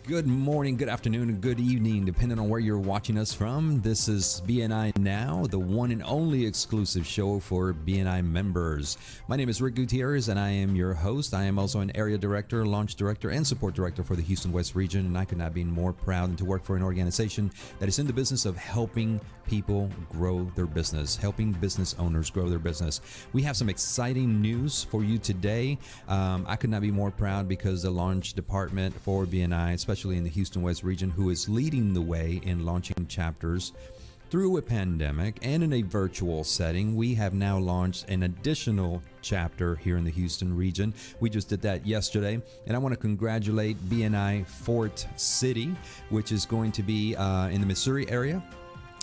Good morning, good afternoon, and good evening, depending on where you're watching us from. This is BNI Now, the one and only exclusive show for BNI members. My name is Rick Gutierrez, and I am your host. I am also an area director, launch director, and support director for the Houston West region, and I could not be more proud than to work for an organization that is in the business of helping people grow their business, helping business owners grow their business. We have some exciting news for you today. I could not be more proud because the launch department for BNI, especially in the Houston West region, who is leading the way in launching chapters through a pandemic and in a virtual setting. We have now launched an additional chapter here in the Houston region. We just did that yesterday, and I want to congratulate BNI Fort City, which is going to be in the Missouri area,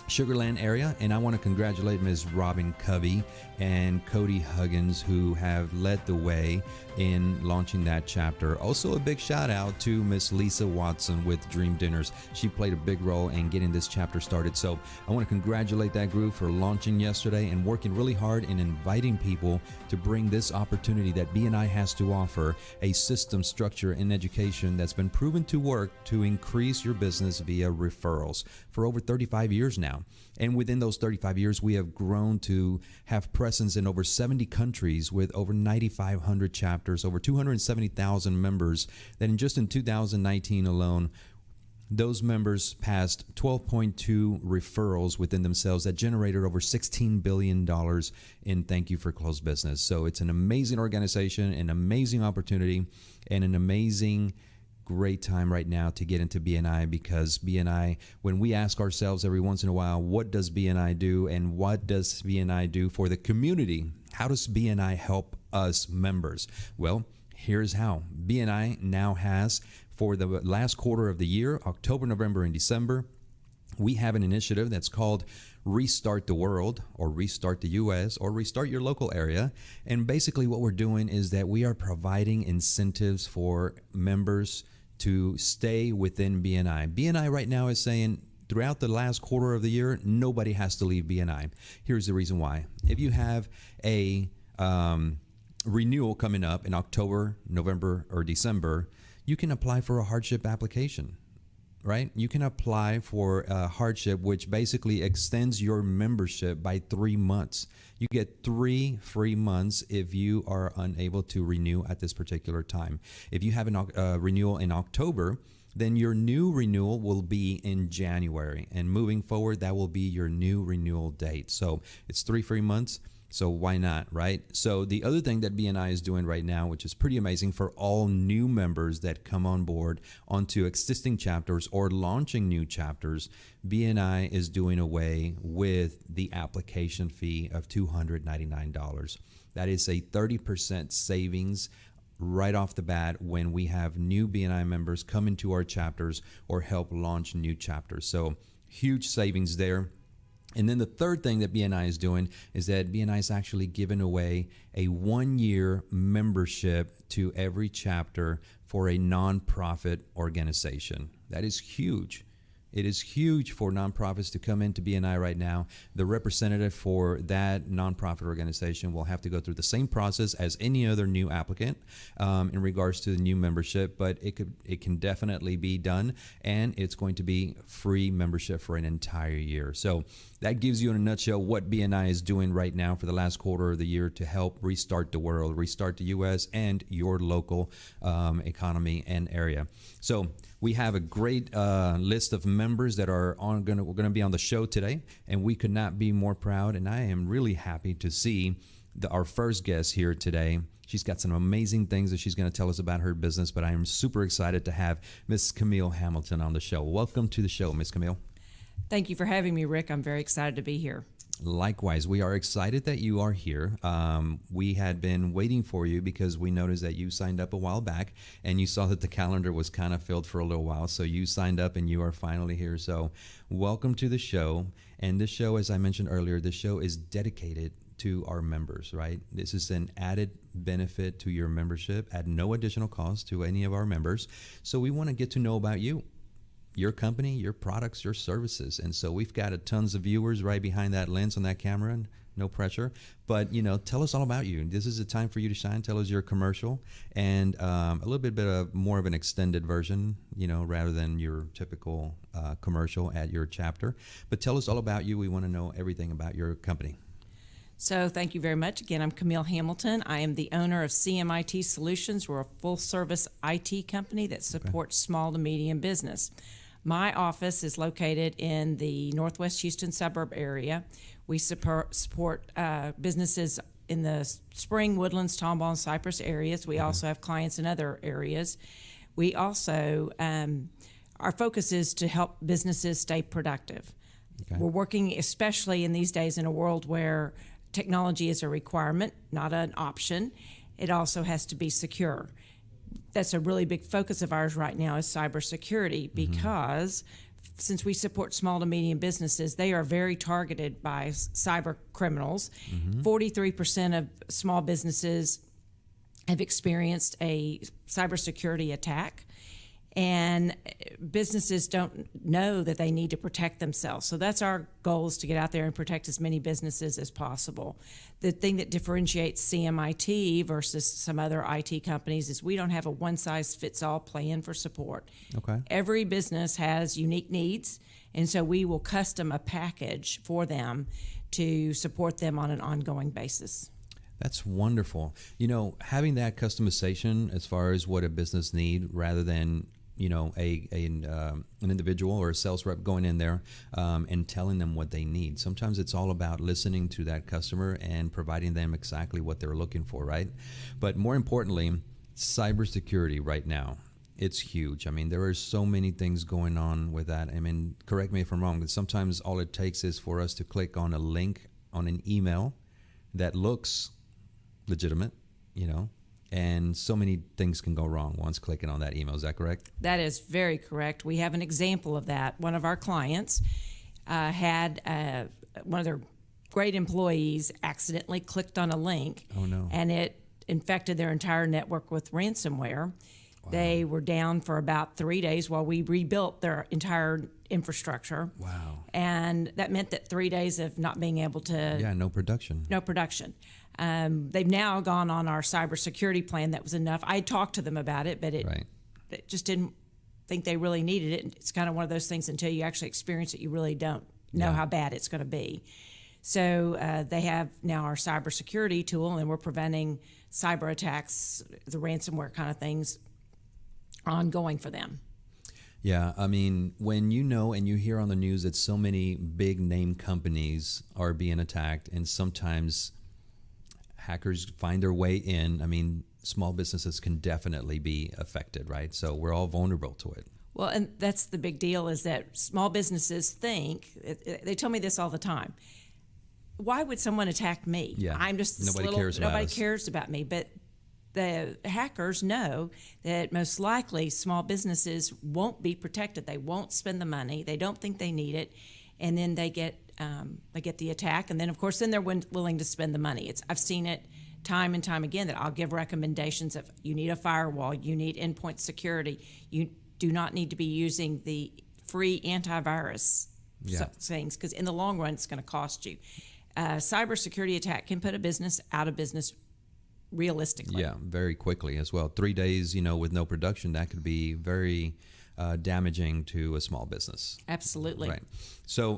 Sugarland area, and I want to congratulate Ms. Robin Covey and Cody Huggins, who have led the way in launching that chapter. Also a big shout out to Miss Lisa Watson with Dream Dinners. She played a big role in getting this chapter started. So I want to congratulate that group for launching yesterday and working really hard in inviting people to bring this opportunity that BNI has to offer, a system structure in education that's been proven to work to increase your business via referrals for over 35 years now. And within those 35 years, we have grown to have presence in over 70 countries with over 9,500 chapters, over 270,000 members, that in 2019 alone, those members passed 12.2 referrals within themselves that generated over $16 billion in thank you for closed business. So it's an amazing organization, an amazing opportunity, and an amazing great time right now to get into BNI, because BNI, when we ask ourselves every once in a while, what does BNI do and what does BNI do for the community? How does BNI help us members? Well, here's how. BNI now has, for the last quarter of the year, October, November, and December, we have an initiative that's called Restart the World, or Restart the US, or Restart Your Local Area. And basically what we're doing is that we are providing incentives for members to stay within BNI. BNI right now is saying throughout the last quarter of the year, nobody has to leave BNI. Here's the reason why. If you have a renewal coming up in October, November, or December, you can apply for a hardship application. Right? You can apply for a hardship, which basically extends your membership by 3 months. You get 3 free months if you are unable to renew at this particular time. If you have a renewal in October, then your new renewal will be in January. And moving forward, that will be your new renewal date. So it's 3 free months. So why not, right? So the other thing that BNI is doing right now, which is pretty amazing for all new members that come on board onto existing chapters or launching new chapters, BNI is doing away with the application fee of $299. That is a 30% savings right off the bat when we have new BNI members come into our chapters or help launch new chapters. So huge savings there. And then the third thing that BNI is doing is that BNI is actually giving away a 1-year membership to every chapter for a nonprofit organization. That is huge. It is huge for nonprofits to come into BNI right now. The representative for that nonprofit organization will have to go through the same process as any other new applicant in regards to the new membership, but it can definitely be done, and it's going to be free membership for an entire year. So that gives you in a nutshell what BNI is doing right now for the last quarter of the year to help restart the world, restart the U.S. and your local economy and area. So we have a great list of members that are we're going to be on the show today, and we could not be more proud. And I am really happy to see our first guest here today. She's got some amazing things that she's going to tell us about her business, but I am super excited to have Miss Camille Hamilton on the show. Welcome to the show, Miss Camille. Thank you for having me, Rick. I'm very excited to be here. Likewise, we are excited that you are here. We had been waiting for you because we noticed that you signed up a while back, and you saw that the calendar was kind of filled for a little while. So you signed up and you are finally here. So welcome to the show. And this show, as I mentioned earlier, this show is dedicated to our members, right? This is an added benefit to your membership at no additional cost to any of our members. So we want to get to know about you, your company, your products, your services. And so we've got tons of viewers right behind that lens on that camera. And no pressure. But tell us all about you. This is a time for you to shine. Tell us your commercial and a little bit of more of an extended version, rather than your typical commercial at your chapter. But tell us all about you. We want to know everything about your company. So thank you very much. Again, I'm Camille Hamilton. I am the owner of CMIT Solutions. We're a full-service IT company that supports small to medium business. My office is located in the Northwest Houston suburb area. We support businesses in the Spring, Woodlands, Tomball, and Cypress areas. We also have clients in other areas. We also, our focus is to help businesses stay productive. Okay. We're working, especially in these days, in a world where technology is a requirement, not an option. It also has to be secure. That's a really big focus of ours right now is cybersecurity, because since we support small to medium businesses, they are very targeted by cyber criminals. 43% of small businesses have experienced a cybersecurity attack, and businesses don't know that they need to protect themselves. So that's our goal, is to get out there and protect as many businesses as possible. The thing that differentiates CMIT versus some other IT companies is we don't have a one-size-fits-all plan for support. Okay. Every business has unique needs, and so we will custom a package for them to support them on an ongoing basis. That's wonderful. Having that customization as far as what a business need, rather than an individual or a sales rep going in there and telling them what they need. Sometimes it's all about listening to that customer and providing them exactly what they're looking for, right? But more importantly, cybersecurity right now, it's huge. I mean, there are so many things going on with that. I mean, correct me if I'm wrong, but sometimes all it takes is for us to click on a link on an email that looks legitimate, and so many things can go wrong once clicking on that email. Is that correct? That is very correct. We have an example of that. One of our clients had one of their great employees accidentally clicked on a link. Oh, no. And it infected their entire network with ransomware. Wow. They were down for about 3 days while we rebuilt their entire infrastructure. Wow. And that meant that 3 days of not being able to... Yeah, no production. No production. They've now gone on our cybersecurity plan. That was enough. I talked to them about it, but it just didn't think they really needed it. It's kind of one of those things, until you actually experience it, you really don't know how bad it's going to be. So they have now our cybersecurity tool, and we're preventing cyber attacks, the ransomware kind of things, ongoing for them. Yeah, I mean, when and you hear on the news that so many big name companies are being attacked, and sometimes hackers find their way in, I mean, small businesses can definitely be affected, right? So we're all vulnerable to it. Well, and that's the big deal, is that small businesses think, they tell me this all the time, why would someone attack me? Yeah. I'm just this nobody cares about me. But the hackers know that most likely small businesses won't be protected. They won't spend the money. They don't think they need it. And then they get the attack. And then, of course, they're willing to spend the money. I've seen it time and time again, that I'll give recommendations of, you need a firewall, you need endpoint security, you do not need to be using the free antivirus things, because in the long run, it's going to cost you. Cybersecurity attack can put a business out of business realistically. Yeah, very quickly as well. 3 days, with no production, that could be very damaging to a small business. Absolutely. Right. So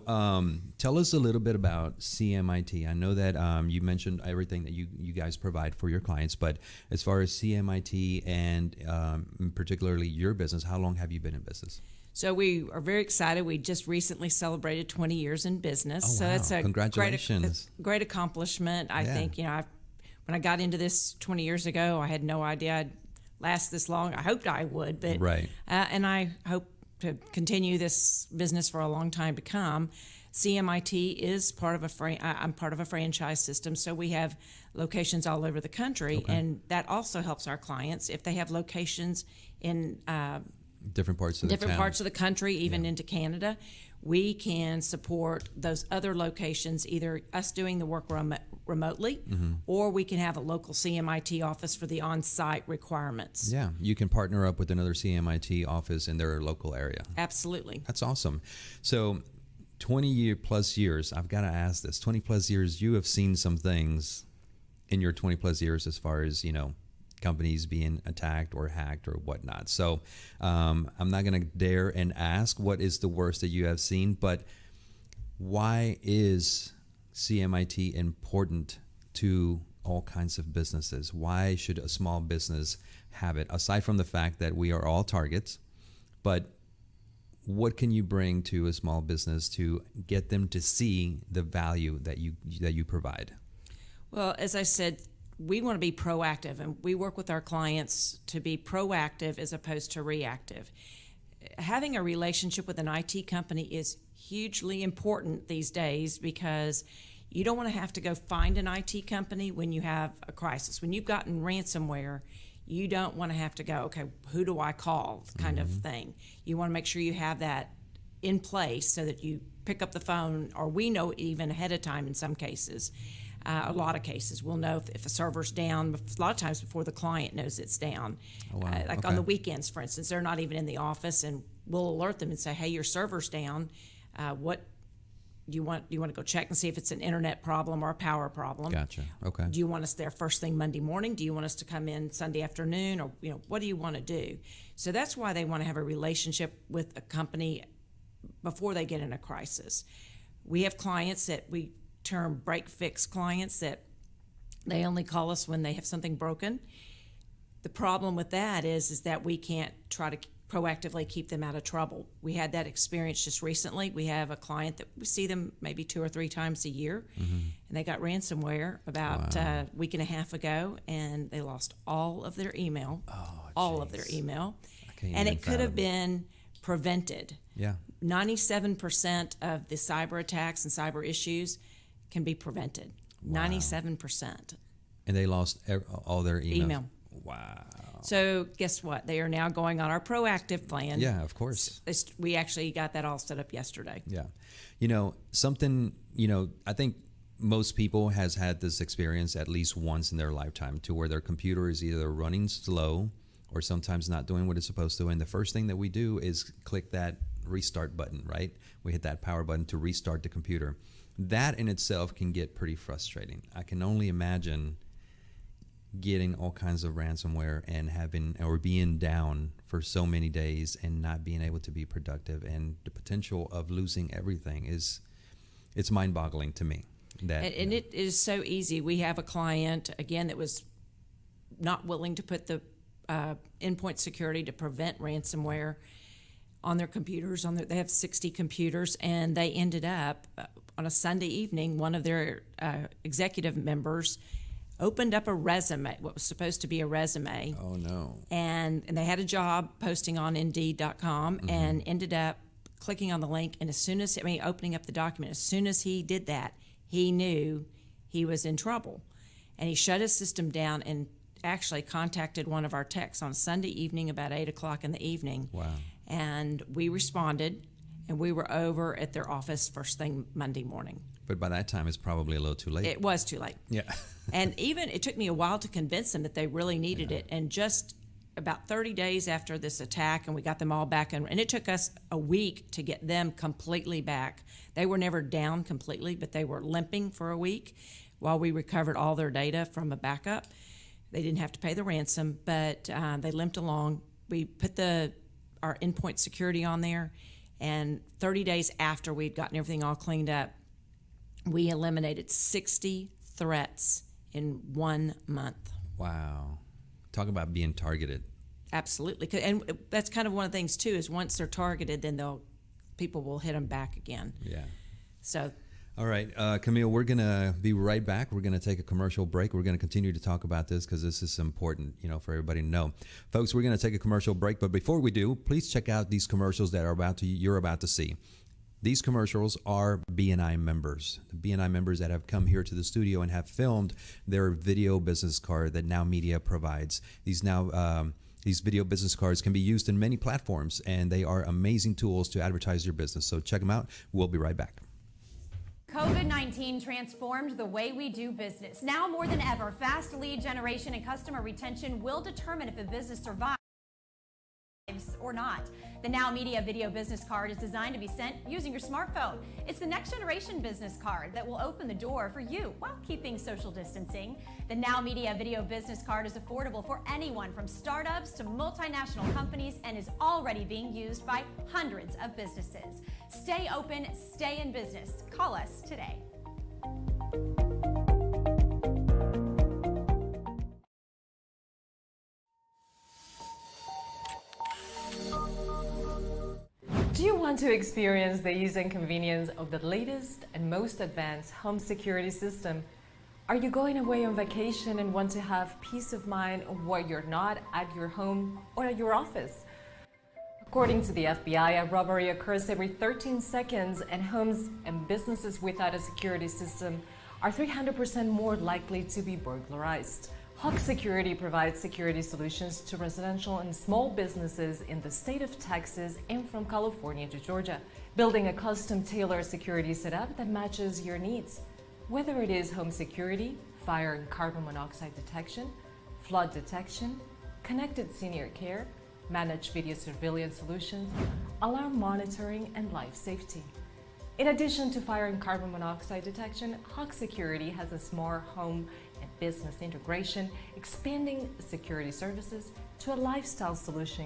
tell us a little bit about CMIT. I know that you mentioned everything that you guys provide for your clients, but as far as CMIT and particularly your business, how long have you been in business? So we are very excited. We just recently celebrated 20 years in business. Oh, so wow. that's a Congratulations. great accomplishment. I think, when I got into this 20 years ago, I had no idea I'd last this long. I hoped I would, but right. And I hope to continue this business for a long time to come. CMIT is part of I'm part of a franchise system, so we have locations all over the country, and that also helps our clients if they have locations in different parts of the country, even into Canada. We can support those other locations, either us doing the work remotely, or we can have a local CMIT office for the on-site requirements. Yeah, you can partner up with another CMIT office in their local area. Absolutely. That's awesome. So plus years, I've got to ask this, 20 plus years, you have seen some things in your 20 plus years as far as, companies being attacked or hacked or whatnot. So I'm not going to dare and ask what is the worst that you have seen, but why is CMIT important to all kinds of businesses? Why should a small business have it? Aside from the fact that we are all targets, but what can you bring to a small business to get them to see the value that you provide? Well, as I said, we want to be proactive, and we work with our clients to be proactive as opposed to reactive. Having a relationship with an IT company is hugely important these days because you don't want to have to go find an IT company when you have a crisis. When you've gotten ransomware, you don't want to have to go, okay, who do I call kind of thing. You want to make sure you have that in place so that you pick up the phone, or we know even ahead of time in some cases. A lot of cases, we'll know if a server's down, a lot of times before the client knows it's down. Oh, wow. Like on the weekends, for instance, they're not even in the office, and we'll alert them and say, hey, your server's down. What do you want? Do you want to go check and see if it's an internet problem or a power problem? Gotcha. Okay. Do you want us there first thing Monday morning? Do you want us to come in Sunday afternoon? Or what do you want to do? So that's why they want to have a relationship with a company before they get in a crisis. We have clients that we term break-fix clients that they only call us when they have something broken. The problem with that is that we can't try to proactively keep them out of trouble. We had that experience just recently. We have a client that we see them maybe 2 or 3 times a year, and they got ransomware about a week and a half ago, and they lost all of their email, all of their email, and it could have been prevented. Yeah. 97% of the cyber attacks and cyber issues can be prevented. Wow. 97%. And they lost all their email. Wow. So guess what? They are now going on our proactive plan. Yeah, of course. We actually got that all set up yesterday. Yeah. I think most people has had this experience at least once in their lifetime to where their computer is either running slow or sometimes not doing what it's supposed to. And the first thing that we do is click that restart button, right? We hit that power button to restart the computer. That in itself can get pretty frustrating. I can only imagine getting all kinds of ransomware and being down for so many days and not being able to be productive, and the potential of losing everything it's mind-boggling to me. It is so easy. We have a client again that was not willing to put the endpoint security to prevent ransomware on their computers. They have 60 computers, and they ended up on a Sunday evening, one of their executive members opened up a resume, what was supposed to be a resume. Oh, no. And they had a job posting on Indeed.com and ended up clicking on the link. And opening up the document, as soon as he did that, he knew he was in trouble. And he shut his system down and actually contacted one of our techs on Sunday evening about 8 o'clock in the evening. Wow. And we responded, and we were over at their office first thing Monday morning. But by that time, it's probably a little too late. It was too late. Yeah. And even it took me a while to convince them that they really needed it. And just about 30 days after this attack, and we got them all back, and it took us a week to get them completely back. They were never down completely, but they were limping for a week while we recovered all their data from a backup. They didn't have to pay the ransom, but they limped along. We put our endpoint security on there, and 30 days after we'd gotten everything all cleaned up, we eliminated 60 threats in 1 month. Wow. Talk about being targeted. Absolutely. And that's kind of one of the things, too, is once they're targeted, then people will hit them back again. Yeah. So. All right, Camille, we're going to be right back. We're going to take a commercial break. We're going to continue to talk about this because this is important, for everybody to know. Folks, we're going to take a commercial break, but before we do, please check out these commercials that you're about to see. These commercials are BNI members, the BNI members that have come here to the studio and have filmed their video business card that NowMedia provides. These video business cards can be used in many platforms, and they are amazing tools to advertise your business. So check them out. We'll be right back. COVID-19 transformed the way we do business. Now more than ever, fast lead generation and customer retention will determine if a business survives. or not. The NowMedia Video Business Card is designed to be sent using your smartphone. It's the next generation business card that will open the door for you while keeping social distancing. The NowMedia Video Business Card is affordable for anyone from startups to multinational companies and is already being used by hundreds of businesses. Stay open, stay in business. Call us today. Do you want to experience the ease and convenience of the latest and most advanced home security system? Are you going away on vacation and want to have peace of mind while you're not at your home or at your office? According to the FBI, a robbery occurs every 13 seconds, and homes and businesses without a security system are 300% more likely to be burglarized. Hawk Security provides security solutions to residential and small businesses in the state of Texas and from California to Georgia, building a custom-tailored security setup that matches your needs. Whether it is home security, fire and carbon monoxide detection, flood detection, connected senior care, managed video surveillance solutions, alarm monitoring, and life safety. In addition to fire and carbon monoxide detection, Hawk Security has a smart home and business integration, expanding security services to a lifestyle solution,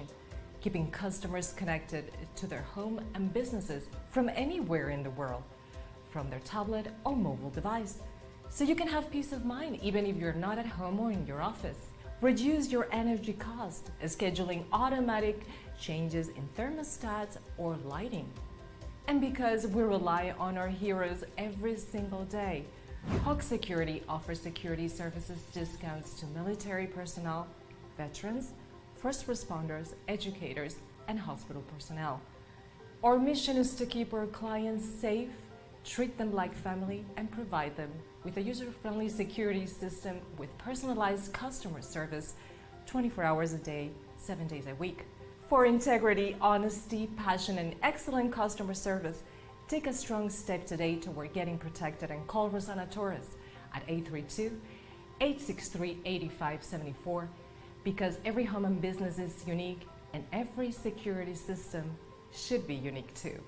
keeping customers connected to their home and businesses from anywhere in the world, from their tablet or mobile device, so you can have peace of mind even if you're not at home or in your office. Reduce your energy cost, scheduling automatic changes in thermostats or lighting. And because we rely on our heroes every single day, Hawk Security offers security services discounts to military personnel, veterans, first responders, educators, and hospital personnel. Our mission is to keep our clients safe, treat them like family, and provide them with a user-friendly security system with personalized customer service 24 hours a day, 7 days a week. For integrity, honesty, passion, and excellent customer service, take a strong step today toward getting protected and call Rosanna Torres at 832-863-8574, because every home and business is unique and every security system should be unique too.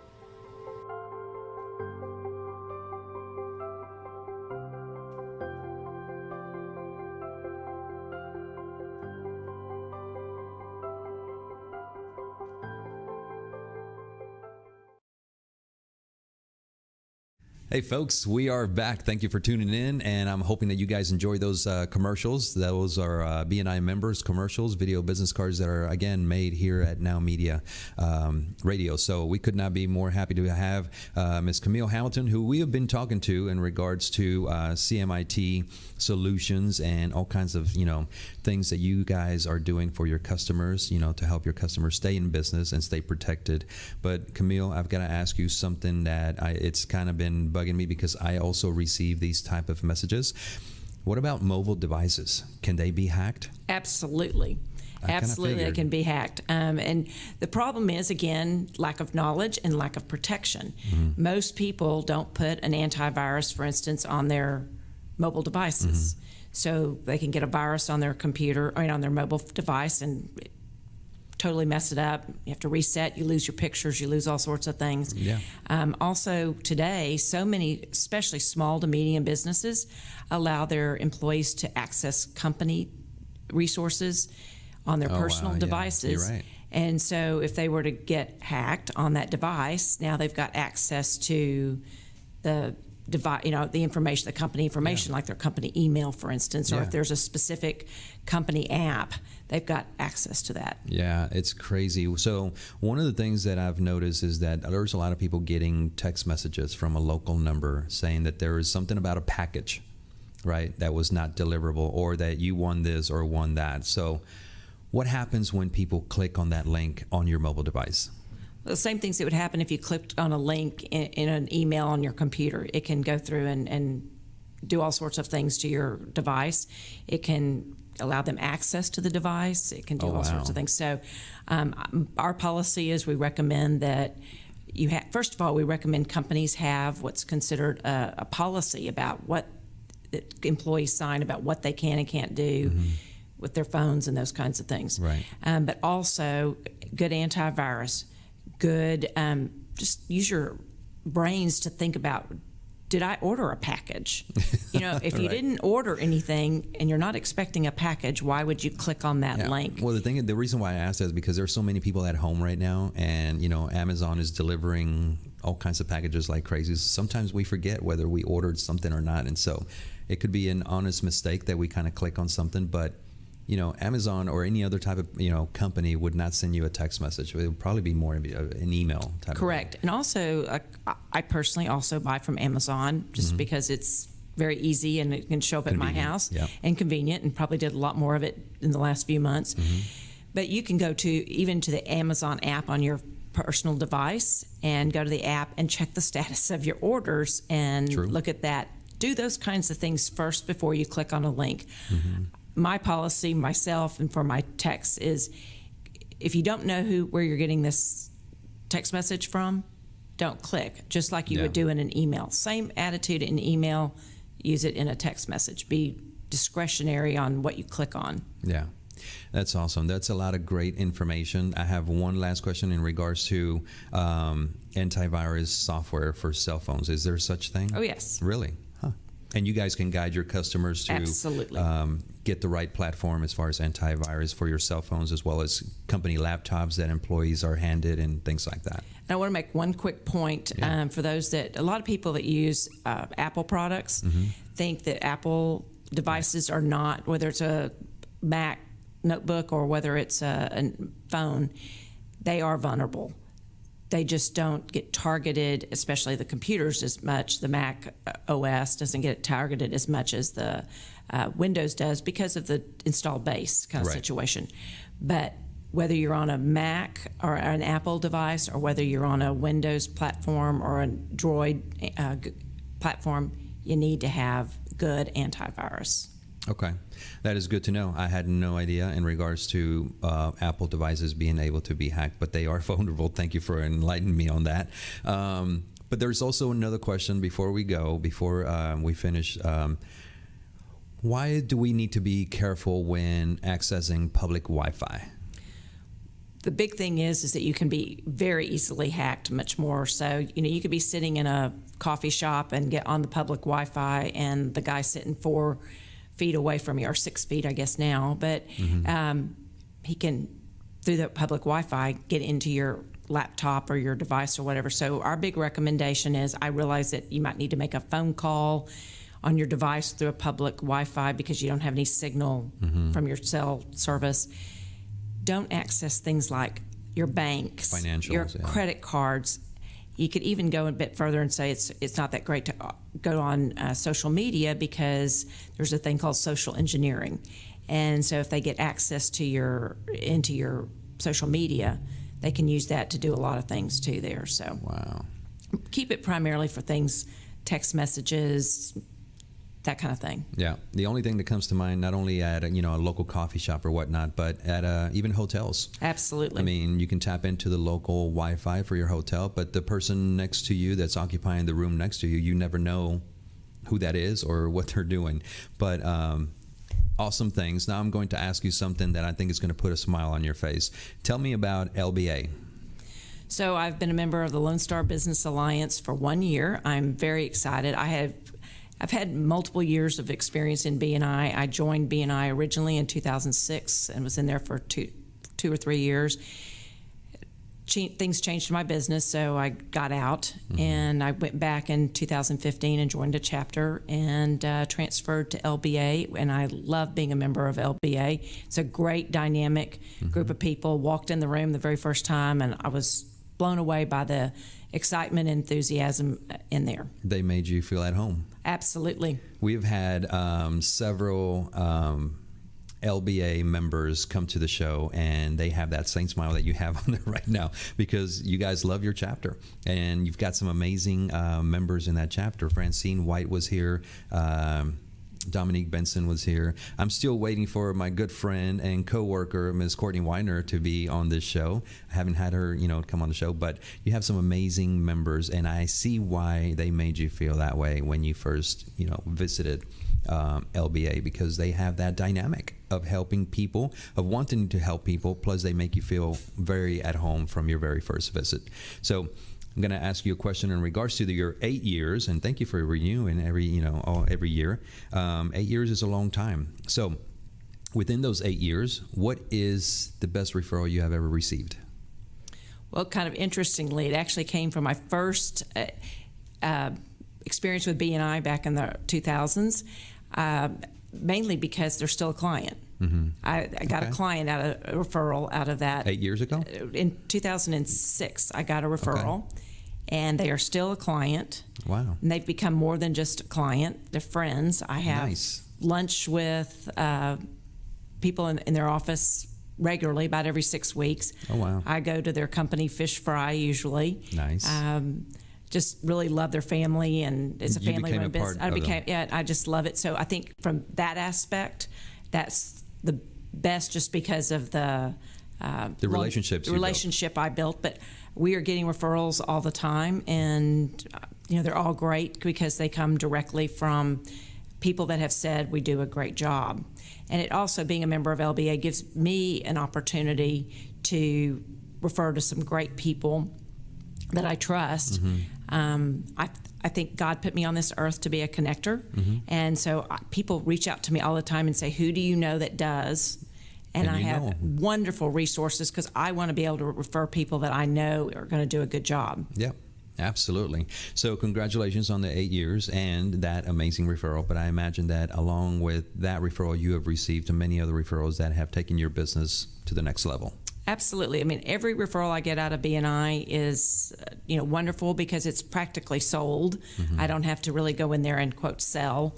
Hey folks, we are back. Thank you for tuning in, and I'm hoping that you guys enjoy those commercials. Those are BNI members commercials, video business cards that are again made here at NowMedia Radio. So we could not be more happy to have Ms. Camille Hamilton, who we have been talking to in regards to CMIT solutions and all kinds of things that you guys are doing for your customers, to help your customers stay in business and stay protected. But Camille, I've got to ask you something that it's kind of been bugging me, because I also receive these type of messages. What about mobile devices? Can they be hacked? Absolutely. Absolutely, they can be hacked. And the problem is, again, lack of knowledge and lack of protection. Mm-hmm. Most people don't put an antivirus, for instance, on their mobile devices. Mm-hmm. So they can get a virus on their computer, on their mobile device, and totally mess it up. You have to reset, you lose your pictures, you lose all sorts of things. Yeah. Also today, so many, especially small to medium businesses, allow their employees to access company resources on their personal devices. You're right. And so if they were to get hacked on that device, now they've got access to the device, the information, the company information, like their company email, for instance, or if there's a specific company app, they've got access to that. Yeah, it's crazy. So one of the things that I've noticed is that there's a lot of people getting text messages from a local number saying that there is something about a package, right, that was not deliverable, or that you won this or won that. So what happens when people click on that link on your mobile device? The same things that would happen if you clicked on a link in an email on your computer. It can go through and do all sorts of things to your device. It can allow them access to the device. It can do all sorts of things. So our policy is we recommend that first of all, we recommend companies have what's considered a policy about what the employees sign about what they can and can't do with their phones and those kinds of things. Right. But also good antivirus, good, just use your brains to think about, did I order a package? You know, if you Right. didn't order anything and you're not expecting a package, why would you click on that link? Well, the reason why I asked that is because there's so many people at home right now, and you know, Amazon is delivering all kinds of packages like crazy. Sometimes we forget whether we ordered something or not, and so it could be an honest mistake that we kind of click on something. But you know, Amazon or any other type of company would not send you a text message. It would probably be more of an email type. Correct. And also, I personally also buy from Amazon just because it's very easy and it can show up at my Convenient, house yeah. and convenient, and probably did a lot more of it in the last few months. But you can go to even to the Amazon app on your personal device and go to the app and check the status of your orders and True. look at that. Do those kinds of things first before you click on a link. My policy, myself, and for my texts is, if you don't know where you're getting this text message from, don't click. Just like you Yeah. would do in an email. Same attitude in email. Use it in a text message. Be discretionary on what you click on. Yeah, that's awesome. That's a lot of great information. I have one last question in regards to antivirus software for cell phones. Is there such thing? Oh yes. Really? Huh. And you guys can guide your customers to Absolutely. Get the right platform as far as antivirus for your cell phones, as well as company laptops that employees are handed and things like that. And I want to make one quick point for those that, a lot of people that use Apple products think that Apple devices are not, whether it's a Mac notebook or whether it's a phone, they are vulnerable. They just don't get targeted, especially the computers, as much. The Mac OS doesn't get targeted as much as the Windows does because of the installed base kind of Right. situation. But whether you're on a Mac or an Apple device, or whether you're on a Windows platform or a Droid platform, you need to have good antivirus. Okay, that is good to know. I had no idea in regards to Apple devices being able to be hacked, but they are vulnerable. Thank you for enlightening me on that. But there's also another question before we go, before we finish. Why do we need to be careful when accessing public Wi-Fi? The big thing is that you can be very easily hacked, much more so. You know, you could be sitting in a coffee shop and get on the public Wi-Fi, and the guy sitting 4 feet away from you, or 6 feet, I guess now, but he can, through the public Wi-Fi, get into your laptop or your device or whatever. So our big recommendation is, I realize that you might need to make a phone call on your device through a public Wi-Fi because you don't have any signal from your cell service. Don't access things like your banks, Financials, your yeah. credit cards. You could even go a bit further and say it's not that great to go on social media, because there's a thing called social engineering. And so if they get access to into your social media, they can use that to do a lot of things too there. So Wow. keep it primarily for things, text messages, that kind of thing. Yeah, the only thing that comes to mind, not only at a local coffee shop or whatnot, but at even hotels. Absolutely. I mean, you can tap into the local Wi-Fi for your hotel, but the person next to you that's occupying the room next to you, you never know who that is or what they're doing. But awesome things. Now I'm going to ask you something that I think is going to put a smile on your face. Tell me about LBA. So I've been a member of the Lone Star Business Alliance for 1 year. I'm very excited. I've had multiple years of experience in BNI. I joined BNI originally in 2006 and was in there for two or 3 years. Things changed in my business, so I got out, and I went back in 2015 and joined a chapter and transferred to LBA, and I love being a member of LBA. It's a great dynamic group of people. Walked in the room the very first time, and I was blown away by the excitement and enthusiasm in there. They made you feel at home. Absolutely. We've had several LBA members come to the show, and they have that same smile that you have on there right now, because you guys love your chapter, and you've got some amazing members in that chapter. Francine White was here. Dominique Benson was here. I'm still waiting for my good friend and co-worker, Ms. Courtney Weiner, to be on this show. I haven't had her, come on the show, but you have some amazing members, and I see why they made you feel that way when you first, visited LBA, because they have that dynamic of helping people, of wanting to help people, plus they make you feel very at home from your very first visit. So I'm going to ask you a question in regards to your 8 years, and thank you for renewing every year. 8 years is a long time. So within those 8 years, what is the best referral you have ever received? Well, kind of interestingly, it actually came from my first experience with BNI back in the 2000s, mainly because they're still a client. Mm-hmm. I got a client a referral out of that. 8 years ago? In 2006, I got a referral, and they are still a client. Wow. And they've become more than just a client. They're friends. I have lunch with people in their office regularly, about every 6 weeks. Oh, wow. I go to their company fish fry usually. Nice. Just really love their family, and it's a family-run business. I just love it. So I think from that aspect, that's the best, just because of the relationship I built. But we are getting referrals all the time, and they're all great because they come directly from people that have said we do a great job. And it also, being a member of LBA, gives me an opportunity to refer to some great people that I trust. Mm-hmm. I think God put me on this earth to be a connector. Mm-hmm. And so people reach out to me all the time and say, who do you know that does? And I have wonderful resources, because I want to be able to refer people that I know are going to do a good job. Yeah. Absolutely. So congratulations on the 8 years and that amazing referral. But I imagine that along with that referral, you have received many other referrals that have taken your business to the next level. Absolutely. I mean, every referral I get out of BNI is, wonderful, because it's practically sold. Mm-hmm. I don't have to really go in there and, quote, sell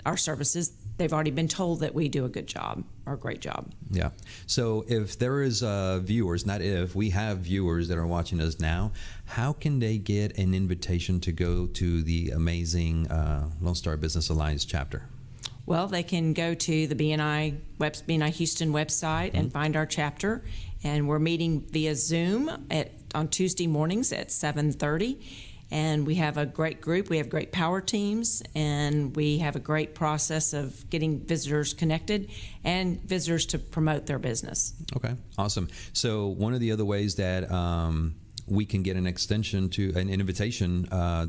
our services. They've already been told that we do a good job, or a great job. Yeah. So if there is viewers, not if, we have viewers that are watching us now, how can they get an invitation to go to the amazing Lone Star Business Alliance chapter? Well, they can go to the BNI Houston website and find our chapter. And we're meeting via Zoom on Tuesday mornings at 7:30. And we have a great group. We have great power teams, and we have a great process of getting visitors connected and visitors to promote their business. Okay, awesome. So one of the other ways that we can get an invitation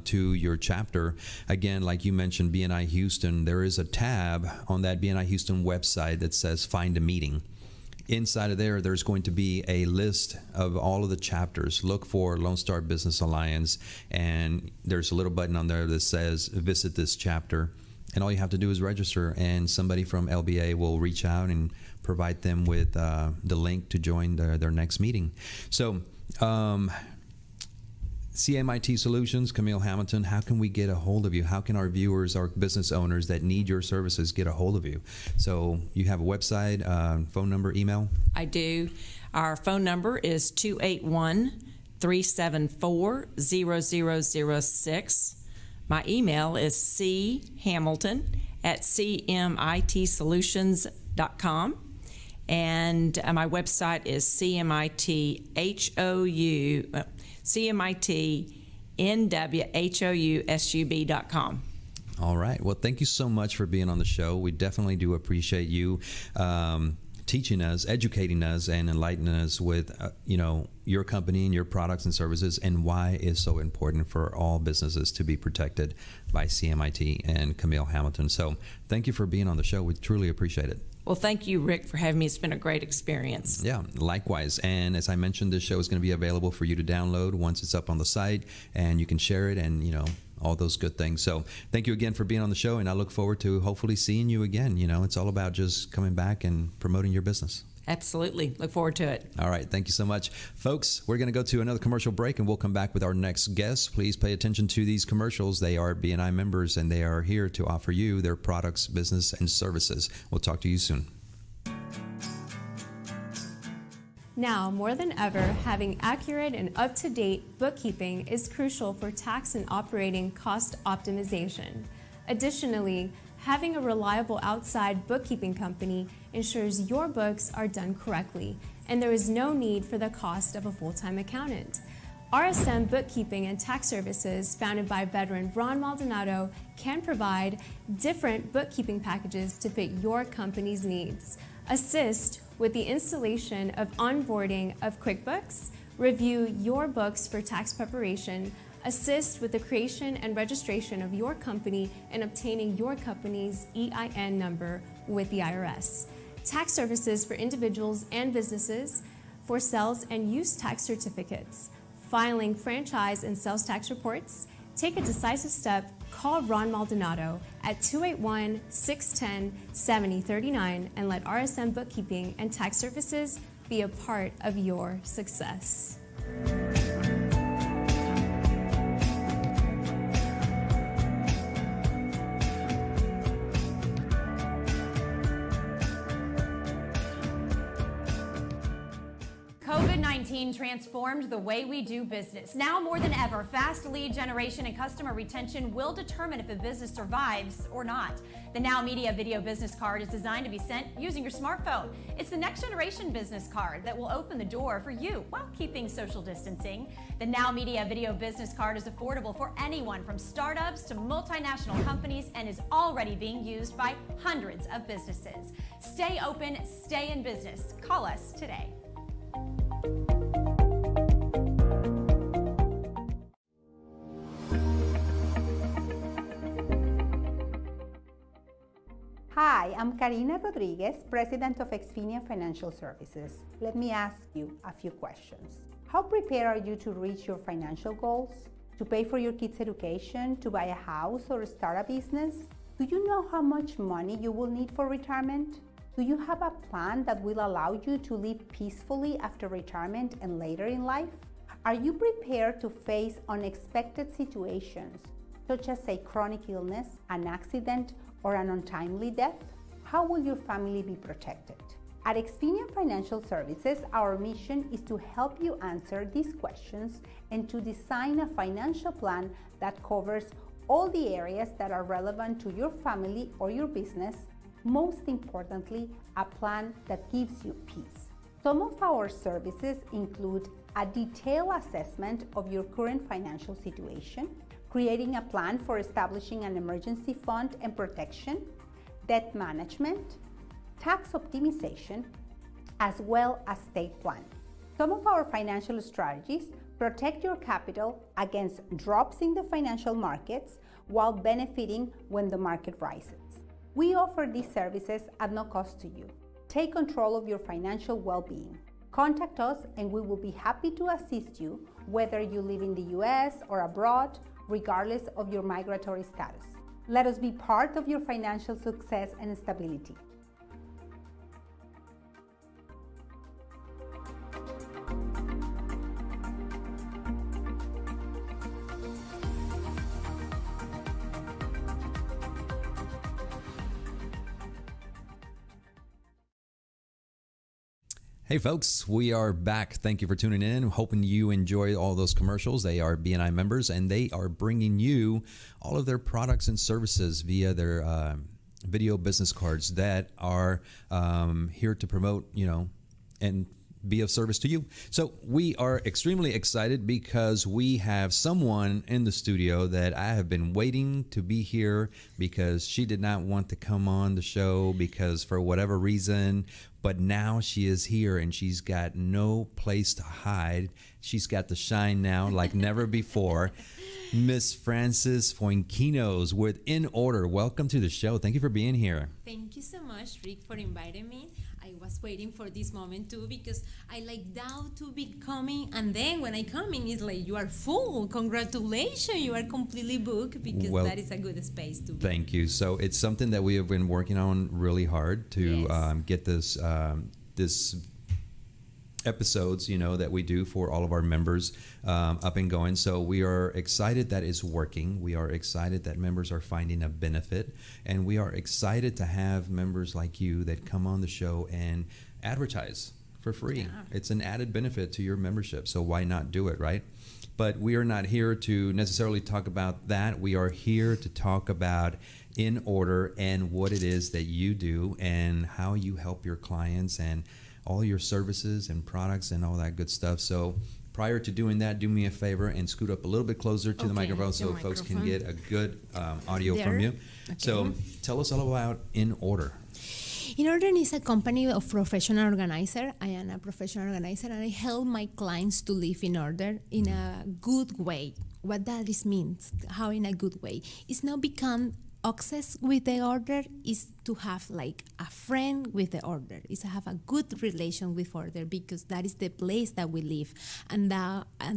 to your chapter, again, like you mentioned, BNI Houston, there is a tab on that BNI Houston website that says Find a Meeting. Inside of there's going to be a list of all of the chapters. Look for Lone Star Business Alliance, and there's a little button on there that says visit this chapter, and all you have to do is register, and somebody from LBA will reach out and provide them with the link to join their next meeting. So CMIT Solutions, Camille Hamilton, how can we get a hold of you? How can our viewers, our business owners that need your services get a hold of you? So you have a website, phone number, email? I do. Our phone number is 281-374-0006. My email is chamilton@cmitsolutions.com. And my website is CMITNWHOUSUB.com. All right. Well, thank you so much for being on the show. We definitely do appreciate you teaching us, educating us, and enlightening us with, your company and your products and services, and why it's so important for all businesses to be protected by CMIT and Camille Hamilton. So thank you for being on the show. We truly appreciate it. Well, thank you, Rick, for having me. It's been a great experience. Yeah, likewise. And as I mentioned, this show is going to be available for you to download once it's up on the site, and you can share it and, all those good things. So thank you again for being on the show, and I look forward to hopefully seeing you again. It's all about just coming back and promoting your business. Absolutely. Look forward to it. All right. Thank you so much. Folks, we're going to go to another commercial break, and we'll come back with our next guest. Please pay attention to these commercials. They are BNI members, and they are here to offer you their products, business, and services. We'll talk to you soon. Now, more than ever, having accurate and up-to-date bookkeeping is crucial for tax and operating cost optimization. Additionally, having a reliable outside bookkeeping company ensures your books are done correctly, and there is no need for the cost of a full-time accountant. RSM Bookkeeping and Tax Services, founded by veteran Ron Maldonado, can provide different bookkeeping packages to fit your company's needs. Assist with the installation of onboarding of QuickBooks, review your books for tax preparation, assist with the creation and registration of your company and obtaining your company's EIN number with the IRS. Tax services for individuals and businesses, for sales and use tax certificates, filing franchise and sales tax reports. Take a decisive step. Call Ron Maldonado at 281-610-7039 and let RSM Bookkeeping and Tax Services be a part of your success. COVID-19 transformed the way we do business. Now more than ever, fast lead generation and customer retention will determine if a business survives or not. The NowMedia Video Business Card is designed to be sent using your smartphone. It's the next generation business card that will open the door for you while keeping social distancing. The NowMedia Video Business Card is affordable for anyone from startups to multinational companies and is already being used by hundreds of businesses. Stay open, stay in business. Call us today. Hi, I'm Karina Rodriguez, President of Xfinia Financial Services. Let me ask you a few questions. How prepared are you to reach your financial goals? To pay for your kids' education, to buy a house or start a business? Do you know how much money you will need for retirement? Do you have a plan that will allow you to live peacefully after retirement and later in life? Are you prepared to face unexpected situations, such as a chronic illness, an accident, or an untimely death? How will your family be protected? At Xfinia Financial Services, our mission is to help you answer these questions and to design a financial plan that covers all the areas that are relevant to your family or your business. Most importantly, a plan that gives you peace. Some of our services include a detailed assessment of your current financial situation, creating a plan for establishing an emergency fund and protection, debt management, tax optimization, as well as estate planning. Some of our financial strategies protect your capital against drops in the financial markets while benefiting when the market rises. We offer these services at no cost to you. Take control of your financial well-being. Contact us and we will be happy to assist you whether you live in the US or abroad, regardless of your migratory status. Let us be part of your financial success and stability. Hey folks, we are back. Thank you for tuning in. Hoping you enjoy all those commercials. They are BNI members and they are bringing you all of their products and services via their video business cards that are here to promote, and be of service to you. So we are extremely excited because we have someone in the studio that I have been waiting to be here because she did not want to come on the show because for whatever reason, but now she is here and she's got no place to hide. She's got to shine now like never before. Miss Frances Fuenquinos with In Order. Welcome to the show. Thank you for being here. Thank you so much, Rick, for inviting me. I was waiting for this moment too because I doubt to be coming, and then when I come in, it's like you are full. Congratulations, you are completely booked because that is a good space to be. Thank you. So it's something that we have been working on really hard to get this episodes, that we do for all of our members up and going. So we are excited that it's working. We are excited that members are finding a benefit. And we are excited to have members like you that come on the show and advertise for free. Yeah. It's an added benefit to your membership. So why not do it, right? But we are not here to necessarily talk about that. We are here to talk about In Order and what it is that you do and how you help your clients and all your services and products and all that good stuff. So prior to doing that, do me a favor and scoot up a little bit closer to the Okay, microphone the so folks can microphone. get a good audio from There? you. So tell us all about In Order. In Order is a company of professional organizer. I am a professional organizer, and I help my clients to live in order in a good way. What that is means, how in a good way, is not become obsessed with the order, is to have like a friend with the order, is to have a good relation with order, because that is the place that we live. And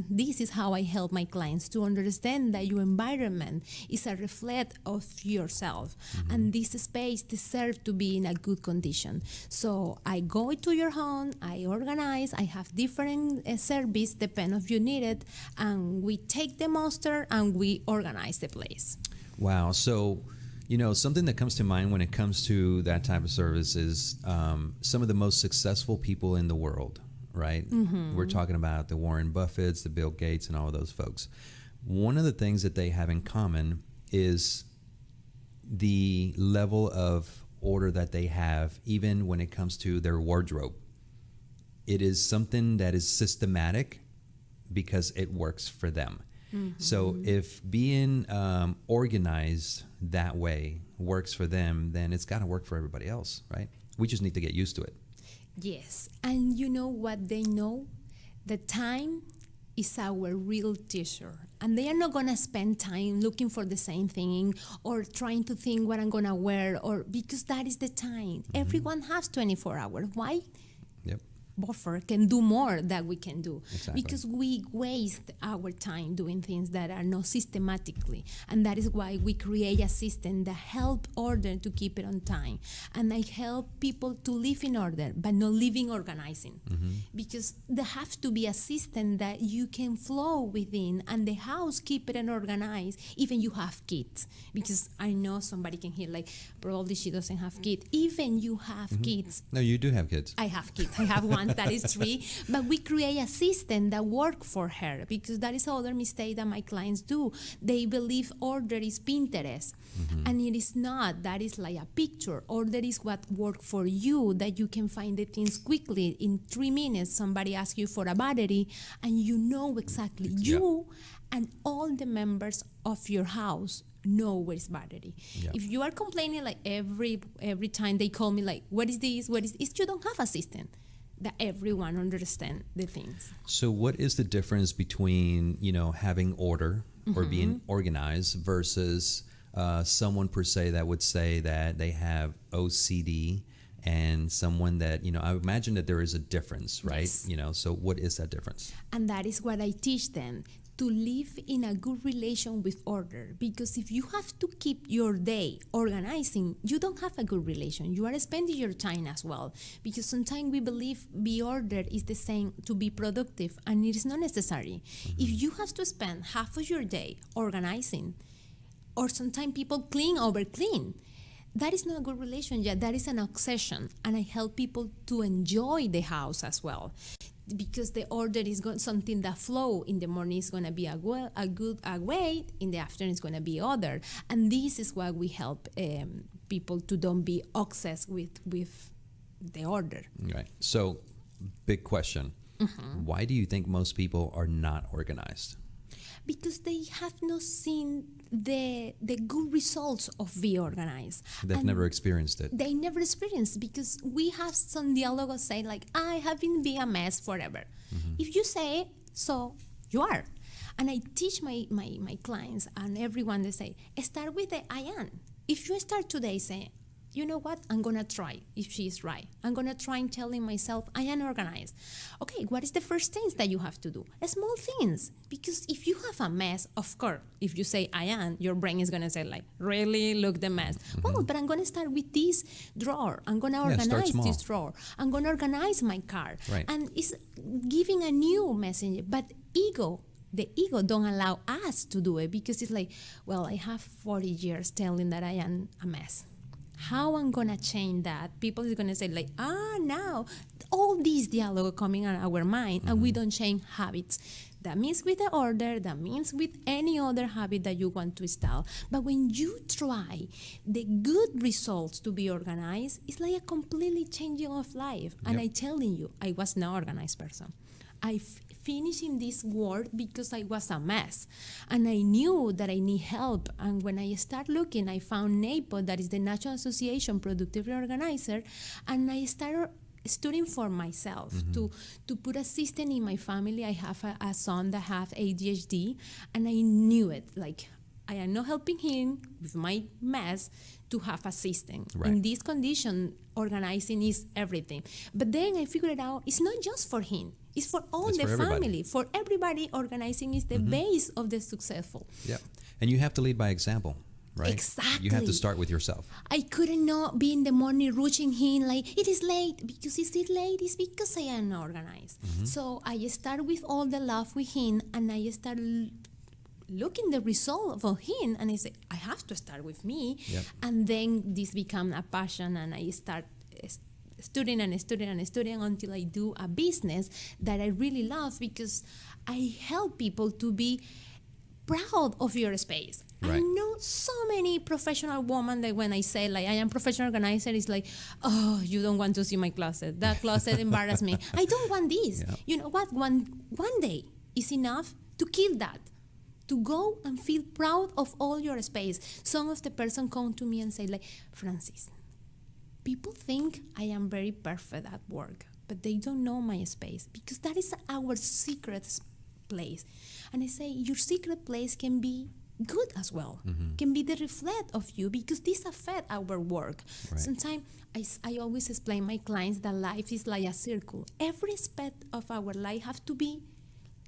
this is how I help my clients to understand that your environment is a reflect of yourself, and this space deserves to be in a good condition. So I go to your home, I organize, I have different service depend if you need it, and we take the monster and we organize the place. Wow. So, something that comes to mind when it comes to that type of service is some of the most successful people in the world, right? We're talking about the Warren Buffetts, the Bill Gates, and all of those folks. One of the things that they have in common is the level of order that they have, even when it comes to their wardrobe. It is something that is systematic because it works for them. So if being organized that way works for them, then it's got to work for everybody else, right? We just need to get used to it. Yes, and you know what they know? The time is our real teacher, and they are not gonna spend time looking for the same thing or trying to think what I'm gonna wear, or because that is the time. Everyone has 24 hours. Why? Yep. Buffer can do more than we can do, Exactly. because we waste our time doing things that are not systematically, and that is why we create a system that help order to keep it on time. And I help people to live in order but not living organizing, because there have to be a system that you can flow within, and the house keep it and organized even you have kids, because I know somebody can hear like probably she doesn't have kids. Even you have kids. No, you do have kids. I have kids. I have one that is 3, but we create a system that work for her, because that is another mistake that my clients do. They believe order is Pinterest, and it is not. That is like a picture. Order is what work for you, that you can find the things quickly. In 3 minutes, somebody asks you for a battery, and you know exactly. You and all the members of your house know where is battery. Yeah. If you are complaining like every time they call me like, what is this? What is this? You don't have a system that everyone understand the things. So what is the difference between, having order or being organized versus someone per se that would say that they have OCD, and someone that, I imagine that there is a difference, right? Yes. So what is that difference? And that is what I teach them, to live in a good relation with order. Because if you have to keep your day organizing, you don't have a good relation. You are spending your time as well. Because sometimes we believe be ordered is the same to be productive, and it is not necessary. If you have to spend half of your day organizing, or sometimes people clean over clean, that is not a good relation yet. That is an obsession. And I help people to enjoy the house as well, because the order is something that flow. In the morning is going to be a good way, in the afternoon is going to be other. And this is why we help people to don't be obsessed with the order. Right. So big question. Why do you think most people are not organized? Because they have not seen the good results of being organized. They've never experienced it. They never experienced, because we have some dialogue say like, I haven't been a mess forever. If you say so, you are. And I teach my clients and everyone, they say, start with the I am. If you start today saying, you know what, I'm gonna try, if she is right, I'm gonna try and telling myself I am organized. Okay, what is the first things that you have to do? Small things. Because if you have a mess, of course, if you say I am, your brain is gonna say like, really, look the mess. Well, but I'm gonna start with this drawer. I'm gonna organize this drawer. I'm gonna organize my car. Right. And it's giving a new message. But the ego don't allow us to do it, because it's like, well, I have 40 years telling that I am a mess. How I'm gonna change that? People is gonna say like, now all these dialogue coming on our mind, and we don't change habits. That means with the order, that means with any other habit that you want to install. But when you try the good results to be organized, it's like a completely changing of life. And I telling you, I was not organized person. I finishing this work because I was a mess. And I knew that I need help. And when I started looking, I found NAPO, that is the National Association Productivity Organizer, and I started studying for myself to put a system in my family. I have a son that has ADHD, and I knew it. Like, I am not helping him with my mess to have a system. Right. In this condition, organizing is everything. But then I figured out it's not just for him. It's for all It's the for everybody. family. For everybody, organizing is the base of the successful. Yeah. And you have to lead by example, right? Exactly. You have to start with yourself. I couldn't not be in the morning rushing him like, it is late. Because is it late? It's because I am not organized. So I start with all the love with him, and I start looking the result of him, and I say, I have to start with me. Yep. And then this become a passion, and I start studying and studying and studying until I do a business that I really love, because I help people to be proud of your space. I Right. know so many professional women that when I say like I am professional organizer, it's like, oh, you don't want to see my closet. That closet embarrassed me. I don't want this. Yeah. You know what? One day is enough to kill that. To go and feel proud of all your space. Some of the person come to me and say like, Francis, people think I am very perfect at work, but they don't know my space, because that is our secret place. And I say, your secret place can be good as well, can be the reflect of you, because this affect our work. Right. Sometimes I always explain my clients that life is like a circle. Every aspect of our life have to be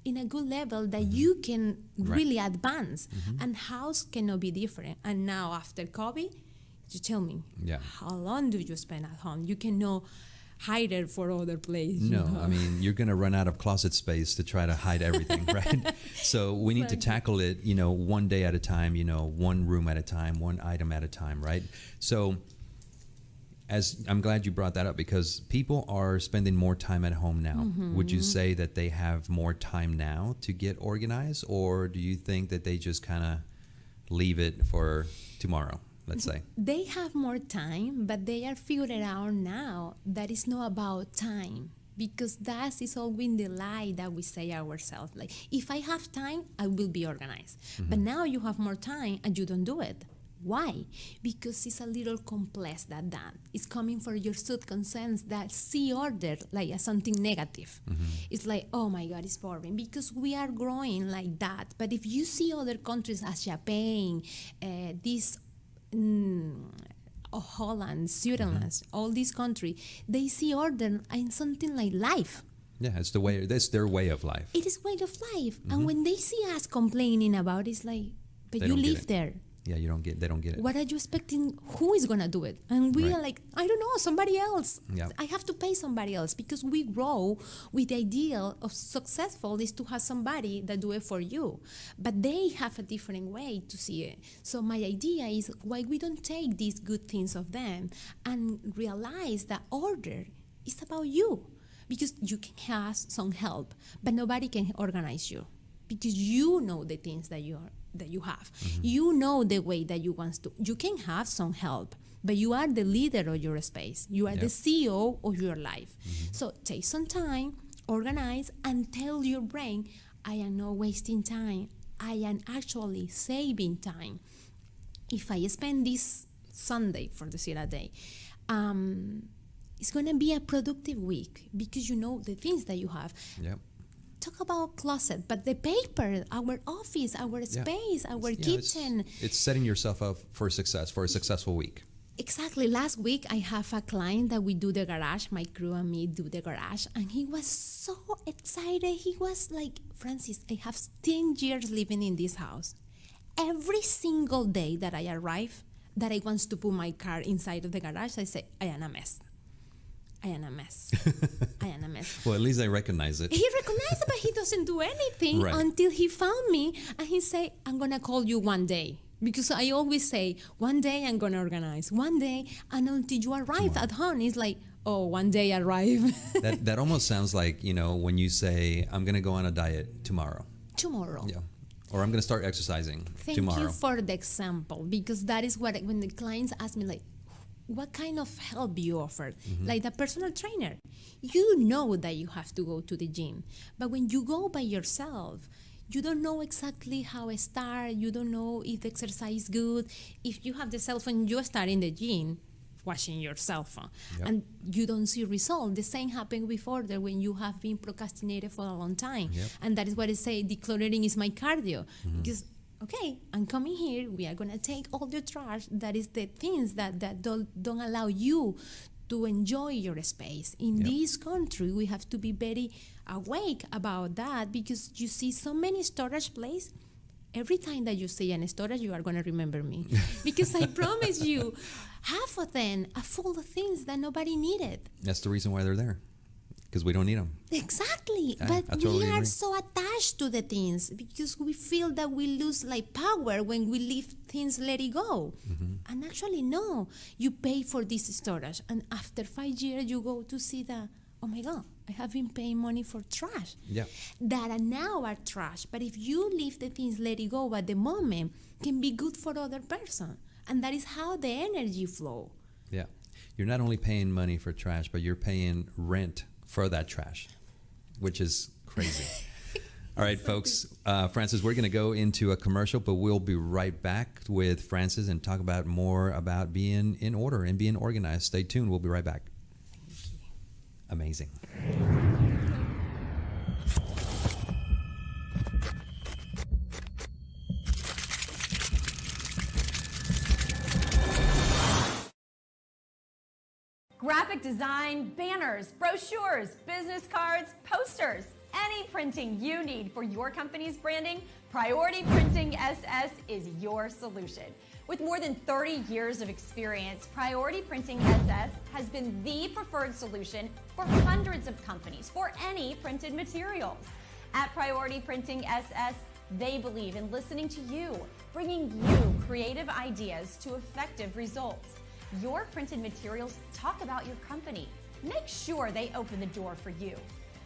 in a good level that you can really advance, and house cannot be different. And now after COVID, you tell me, how long do you spend at home? You cannot hide it for other place. No, you know? I mean, you're going to run out of closet space to try to hide everything, right? So we need to tackle it, one day at a time, one room at a time, one item at a time, right? So I'm glad you brought that up, because people are spending more time at home now. Would you say that they have more time now to get organized, or do you think that they just kind of leave it for tomorrow, let's say? They have more time, but they are figuring out now that it's not about time, because that is always the lie that we say ourselves. Like, if I have time, I will be organized. But now you have more time and you don't do it. Why? Because it's a little complex than that. It's coming from your subconscious that see order like as something negative. It's like, oh my God, it's boring, because we are growing like that. But if you see other countries as Japan, Holland, Switzerland, all these countries, they see order in something like life. Yeah, it's the way. That's their way of life. It is way of life. And when they see us complaining about it, it's like, but They you don't get live it. there. Yeah, they don't get it. What are you expecting? Who is going to do it? And we Right. are like, I don't know, somebody else. Yeah. I have to pay somebody else, because we grow with the ideal of successful is to have somebody that do it for you. But they have a different way to see it. So my idea is why we don't take these good things of them and realize that order is about you. Because you can have some help, but nobody can organize you. Because you know the things that you have. You know the way that you want to. You can have some help, but you are the leader of your space. You are the CEO of your life. So take some time, organize, and tell your brain, I am not wasting time. I am actually saving time. If I spend this Sunday, for the Sierra Day, it's going to be a productive week, because you know the things that you have. Yep. Talk about closet, but the paper, our office, our space, our kitchen. It's setting yourself up for success, for a successful week. Exactly. Last week, I have a client that we do the garage. My crew and me do the garage. And he was so excited. He was like, Francis, I have 10 years living in this house. Every single day that I arrive, that I want to put my car inside of the garage, I say, I am a mess. I am a mess. I am a mess. Well, at least I recognize it. He recognized it, but he doesn't do anything Right. until he found me, and he say, I'm going to call you one day. Because I always say, one day I'm going to organize. One day, and until you arrive at home, it's like, oh, one day arrive. That almost sounds like, when you say, I'm going to go on a diet tomorrow. Tomorrow. Yeah. Or I'm going to start exercising Thank tomorrow. you for the example, because that is what, when the clients ask me, like, what kind of help you offer. Like the personal trainer, you know that you have to go to the gym, but when you go by yourself, you don't know exactly how to start. You don't know if the exercise is good. If you have the cell phone, you start in the gym watching your cell phone, and you don't see results. The same happened before there when you have been procrastinated for a long time. And that is what I say, decluttering is my cardio. Because, okay, I'm coming here, we are gonna take all the trash, that is the things that don't allow you to enjoy your space. In this country, we have to be very awake about that, because you see so many storage places. Every time that you see an storage, you are going to remember me. Because I promise you, half of them are full of things that nobody needed. That's the reason why they're there, because we don't need them. Exactly. I But totally we are agree. so attached to the things because we feel that we lose like power when we leave things, let it go. And actually, no. You pay for this storage. And after 5 years, you go to see that, oh my God, I have been paying money for trash that are now are trash. But if you leave the things, let it go at the moment, can be good for other person. And that is how the energy flow. Yeah. You're not only paying money for trash, but you're paying rent for that trash, which is crazy. All right, folks. Francis, we're going to go into a commercial, but we'll be right back with Francis and talk about more about being in order and being organized. Stay tuned. We'll be right back. Amazing. Graphic design, banners, brochures, business cards, posters, any printing you need for your company's branding, Priority Printing SS is your solution. With more than 30 years of experience, Priority Printing SS has been the preferred solution for hundreds of companies for any printed materials. At Priority Printing SS, they believe in listening to you, bringing you creative ideas to effective results. Your printed materials talk about your company. Make sure they open the door for you.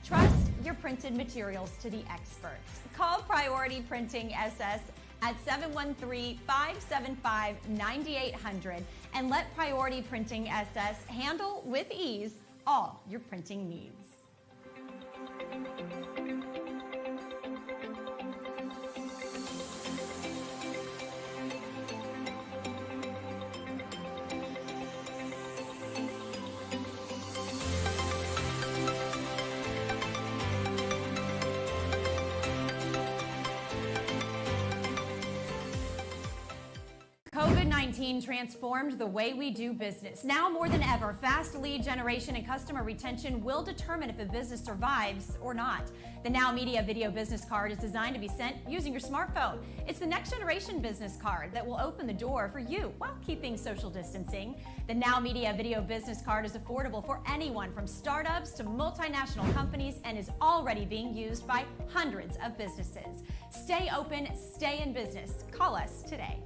Trust your printed materials to the experts. Call Priority Printing SS at 713-575-9800 and let Priority Printing SS handle with ease all your printing needs. COVID-19 transformed the way we do business. Now more than ever, fast lead generation and customer retention will determine if a business survives or not. The NowMedia Video Business Card is designed to be sent using your smartphone. It's the next generation business card that will open the door for you while keeping social distancing. The NowMedia Video Business Card is affordable for anyone from startups to multinational companies and is already being used by hundreds of businesses. Stay open, stay in business. Call us today.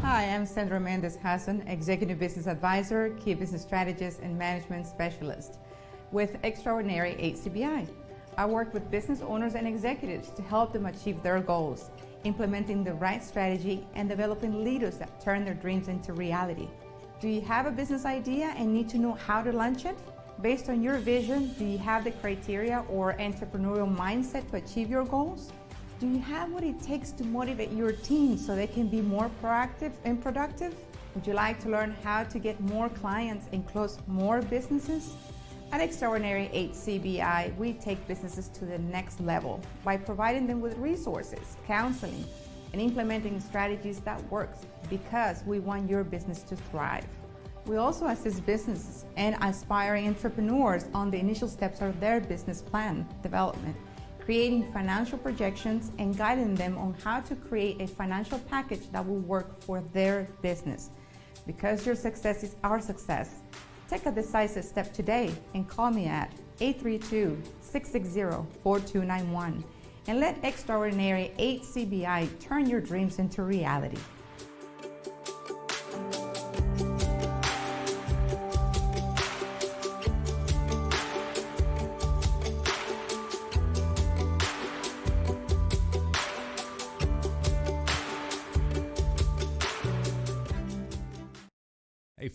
Hi, I'm Sandra Mendez Hassan, Executive Business Advisor, Key Business Strategist, and Management Specialist with Extraordinary HCBI. I work with business owners and executives to help them achieve their goals, implementing the right strategy and developing leaders that turn their dreams into reality. Do you have a business idea and need to know how to launch it? Based on your vision, do you have the criteria or entrepreneurial mindset to achieve your goals? Do you have what it takes to motivate your team so they can be more proactive and productive? Would you like to learn how to get more clients and close more businesses? At Extraordinary HCBI, we take businesses to the next level by providing them with resources, counseling, and implementing strategies that works because we want your business to thrive. We also assist businesses and aspiring entrepreneurs on the initial steps of their business plan development, creating financial projections and guiding them on how to create a financial package that will work for their business. Because your success is our success, take a decisive step today and call me at 832-660-4291 and let Extraordinary HCBI turn your dreams into reality.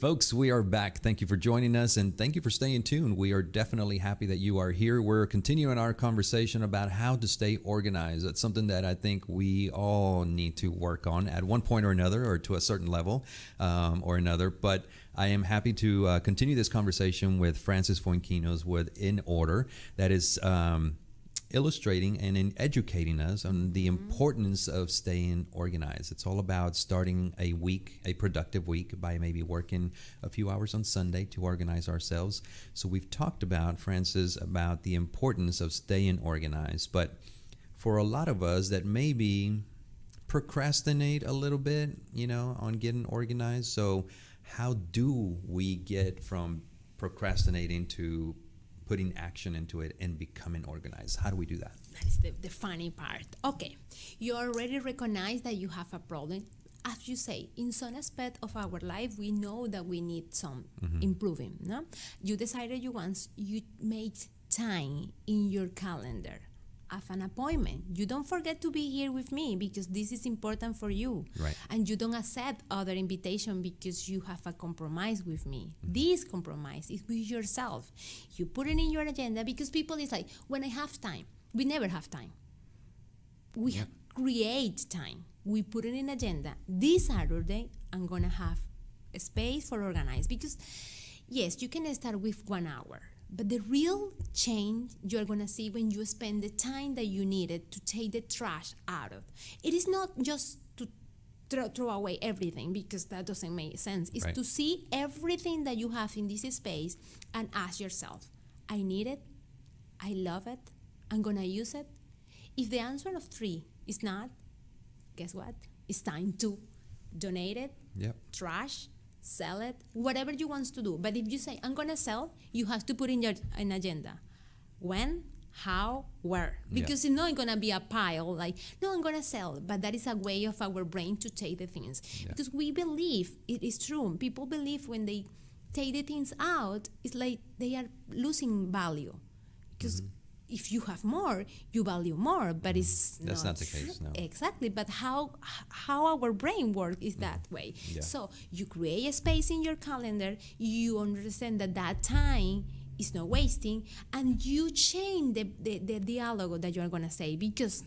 Folks, we are back. Thank you for joining us and thank you for staying tuned. We are definitely happy that you are here. We're continuing our conversation about how to stay organized. It's something that I think we all need to work on at one point or another, or to a certain level or another. But I am happy to continue this conversation with Francis Fuenquinos with In Order, that is illustrating and in educating us on the importance of staying organized. It's all about starting a week, a productive week, by maybe working a few hours on Sunday to organize ourselves. So we've talked about, Francis, about the importance of staying organized. But for a lot of us that maybe procrastinate a little bit, on getting organized. So how do we get from procrastinating to putting action into it and becoming organized? How do we do that? That's the funny part. Okay, you already recognize that you have a problem. As you say, in some aspect of our life, we know that we need some improving. No, you decided you make time in your calendar of an appointment. You don't forget to be here with me because this is important for you. Right. And you don't accept other invitation because you have a compromise with me. This compromise is with yourself. You put it in your agenda because people is like, when I have time, we never have time. We create time. We put it in agenda. This Saturday, I'm gonna have a space for organize because yes, you can start with 1 hour. But the real change you're going to see when you spend the time that you needed to take the trash out of. It is not just to throw away everything because that doesn't make sense. It's Right. to see everything that you have in this space and ask yourself, I need it, I love it, I'm going to use it. If the answer of 3 is not, guess what? It's time to donate it, Yep. trash, sell it, whatever you want to do. But if you say, I'm going to sell, you have to put in your an agenda. When, how, where. Because it's not going to be a pile like, no, I'm going to sell. But that is a way of our brain to take the things. Yeah. Because we believe, it is true, people believe when they take the things out, it's like they are losing value. Because if you have more, you value more, but it's That's not the case, no. Exactly, but how our brain works is that way. Yeah. So you create a space in your calendar, you understand that time is not wasting, and you change the dialogue that you are going to say because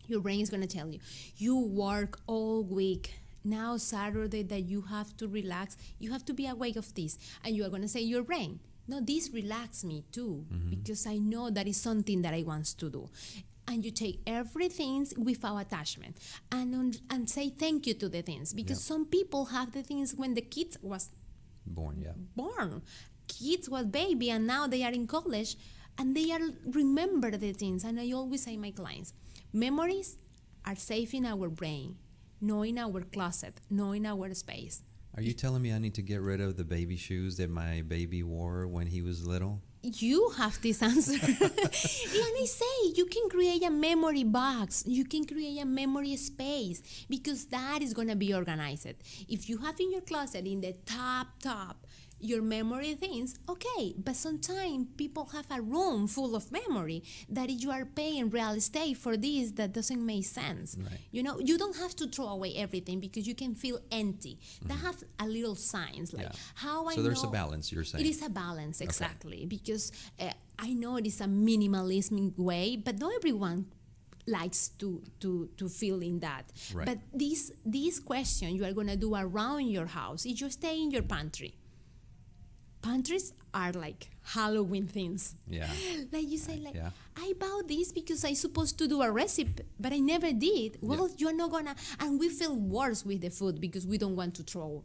your brain is going to tell you, you work all week. Now Saturday that you have to relax, you have to be awake of this, and you are going to say your brain, no, this relax me too, because I know that is something that I want to do. And you take everything without attachment and say thank you to the things. Because some people have the things when the kids was born. Kids was baby and now they are in college and they are remember the things. And I always say my clients, memories are safe in our brain, not in our closet, not in our space. Are you telling me I need to get rid of the baby shoes that my baby wore when he was little? You have this answer. And I say, you can create a memory box. You can create a memory space because that is going to be organized. If you have in your closet in the top, your memory things, okay, but sometimes people have a room full of memory that you are paying real estate for this that doesn't make sense. Right. You don't have to throw away everything because you can feel empty. That have a little signs like how I know. So there's a balance, you're saying. It is a balance, exactly, because I know it is a minimalism way, but not everyone likes to feel in that. Right. But this question you are going to do around your house, if you stay in your pantry, pantries are like Halloween things. Yeah. Like you say, like, Yeah. I bought this because I supposed to do a recipe, but I never did. Well, you're not gonna, and we feel worse with the food because we don't want to throw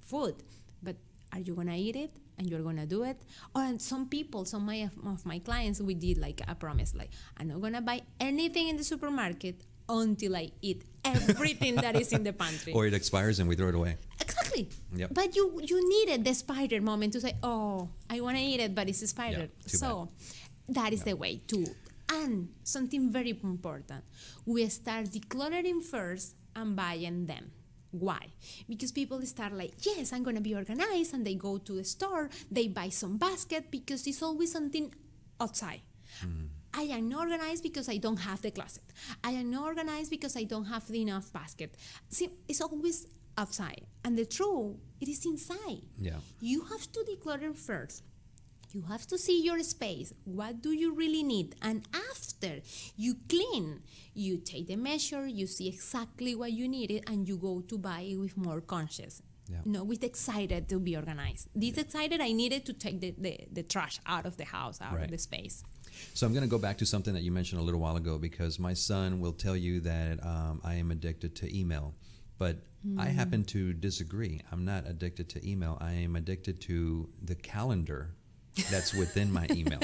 food. But are you gonna eat it? And you're gonna do it? Or some people, some of my clients, we did like a promise, like, I'm not gonna buy anything in the supermarket until I eat everything that is in the pantry. Or it expires and we throw it away. Exactly. Yep. But you needed the spider moment to say, oh, I want to eat it, but it's a spider. Yeah, too So that is the way to. And something very important, we start decluttering first and buying them. Why? Because people start like, yes, I'm going to be organized, and they go to the store, they buy some basket because it's always something outside. I am not organized because I don't have the closet. I am not organized because I don't have enough basket. See, it's always outside. And the truth It is inside. Yeah. You have to declutter first. You have to see your space. What do you really need? And after you clean, you take the measure, you see exactly what you needed, and you go to buy it with more conscious. Yeah. No, with excited to be organized. This excited, I needed to take the trash out of the house, out Right. of the space. So I'm going to go back to something that you mentioned a little while ago, because my son will tell you that I am addicted to email. But I happen to disagree. I'm not addicted to email. I am addicted to the calendar that's within my email.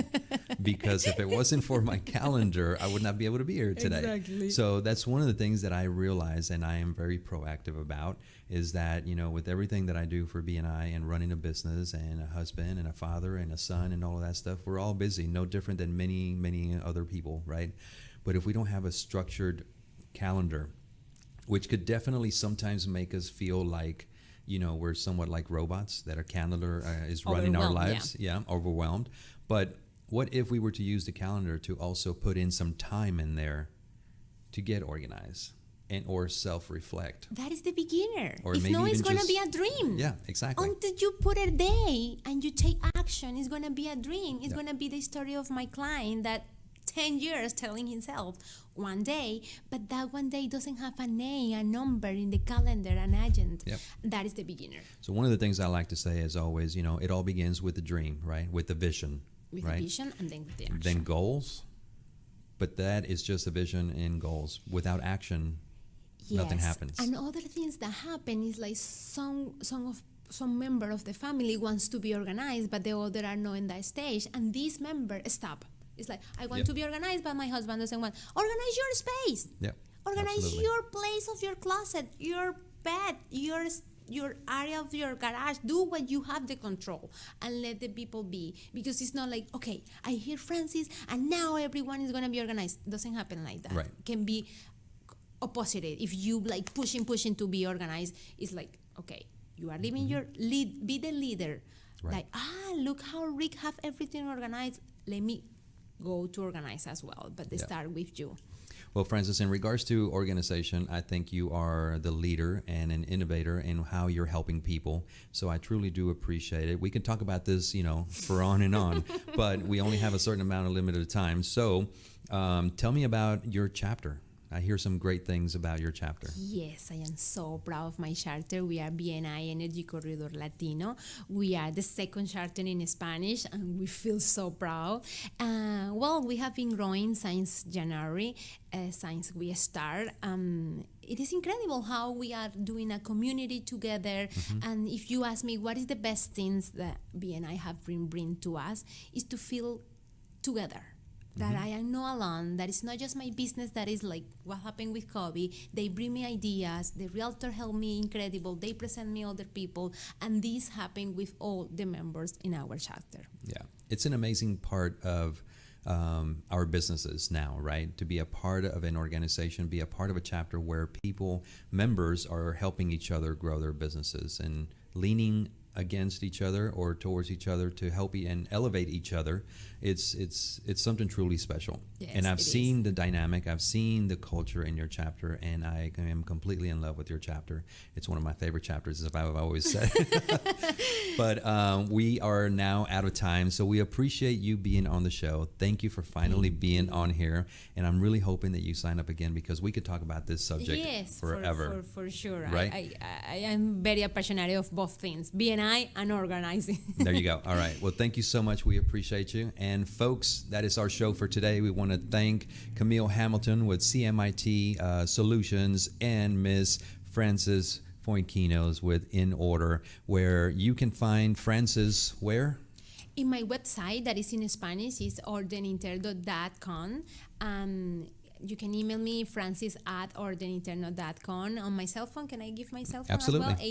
Because if it wasn't for my calendar, I would not be able to be here today. Exactly. So that's one of the things that I realize, and I am very proactive about, is that, you know, with everything that I do for BNI and running a business and a husband and a father and a son and all of that stuff, we're all busy, no different than many, many other people, right? But if we don't have a structured calendar, which could definitely sometimes make us feel like, you know, we're somewhat like robots, that our calendar is running our Overwhelmed, lives. Yeah, overwhelmed. But what if we were to use the calendar to also put in some time in there to get organized and or self-reflect? That is the beginner. Or If maybe no, it's even going to just- be a dream. Yeah, exactly. Until you put a day and you take action, it's going to be a dream. It's Yeah. going to be the story of my client that 10 years telling himself one day, but that one day doesn't have a name, a number in the calendar, an agent. Yep. That is the beginner. So one of the things I like to say is always, you know, it all begins with the dream, right? With the vision, With right? the vision and then with the action. Then goals. But that is just a vision and goals. Without action, nothing happens. And other things that happen is like some member of the family wants to be organized, but the other are not in that stage, and this member stop. It's like, I want Yep. to be organized, but my husband doesn't want. Organize your space. Yep. Organize Absolutely. your place of your closet, your bed, your area of your garage. Do what you have the control, and let the people be. Because it's not like, okay, I hear Francis, and now everyone is gonna be organized. Doesn't happen like that. Right. Can be opposite. If you like pushing to be organized, it's like, okay, you are living your lead. Be the leader. Right. Like, look how Rick have everything organized. Let me go to organize as well, but they Yeah. start with you. Well, Francis, in regards to organization, I think you are the leader and an innovator in how you're helping people. So I truly do appreciate it. We can talk about this, you know, for on and on, but we only have a certain amount of limited time. So tell me about your chapter. I hear some great things about your chapter. Yes, I am so proud of my charter. We are BNI Energy Corridor Latino. We are the second charter in Spanish, and we feel so proud. Well, we have been growing since January, since we start. It is incredible how we are doing a community together. And if you ask me what is the best things that BNI have bring to us, is to feel together. That I am not alone, that it's not just my business, that is like what happened with Kobe. They bring me ideas, the realtor helped me incredible, they present me other people, and this happened with all the members in our chapter. Yeah, it's an amazing part of our businesses now, right? To be a part of an organization, be a part of a chapter where people, members are helping each other grow their businesses and leaning against each other or towards each other to help and elevate each other. It's something truly special. Yes, and I've it seen is. the dynamic, I've seen the culture in your chapter, and I am completely in love with your chapter. It's one of my favorite chapters, as I've always said. But we are now out of time, so we appreciate you being on the show. Thank you for finally being on here, and I'm really hoping that you sign up again, because we could talk about this subject Yes, forever. for sure. Right? I am very passionate of both things, BNI and organizing. There you go. All right. Well, thank you so much. We appreciate you. And folks, that is our show for today. We want to thank Camille Hamilton with CMIT Solutions and Miss Frances Foinquinos with In Order, where you can find Frances where? In my website, that is in Spanish, is ordeninterno.com. You can email me, francis@ordeninterno.com. On my cell phone, can I give my cell phone Absolutely. as well?